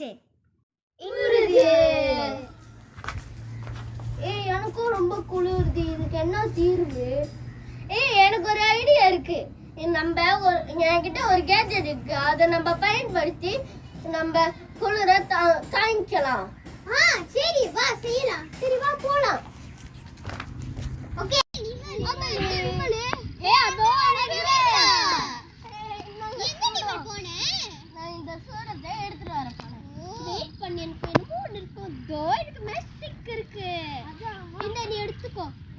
Action. எனக்கும் ரொம்ப குளிருது. இதுக்கு என்ன தீர்வு? எனக்கு ஒரு ஐடியா இருக்கு. என்கிட்ட ஒரு கேஜெட் இருக்கு. அதை நம்ம பயன்படுத்தி நம்ம குளிர தாங்கிக்கலாம். சரி வா செய்யலாம். சரி வா போலாம். ஓகே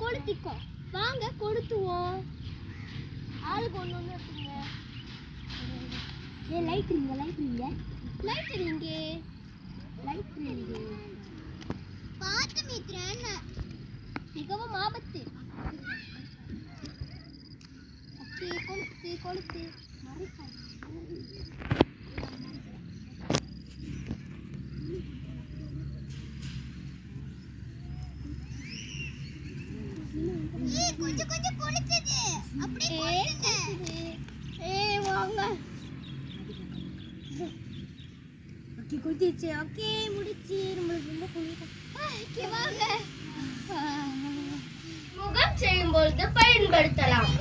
கொளுத்திக்கோ. வாங்க கொளுத்துவோம். ஆளுக்கு ஒண்ணு ஒண்ணு எடுத்துங்க. லைட் பார்த்து மீத்ரன், மிகவும் ஆபத்து. கொளுத்து கொஞ்சம் கொளுத்துது. அப்படியே கொளுத்துங்க. வாங்க. ஓகே கொளுத்திச்சு. ஓகே முடிச்சு. நம்மளுக்கு ரொம்ப குளிரும். ஓகே வாங்க. முகம் செய்யும் பொழுது பயன்படுத்தலாம்.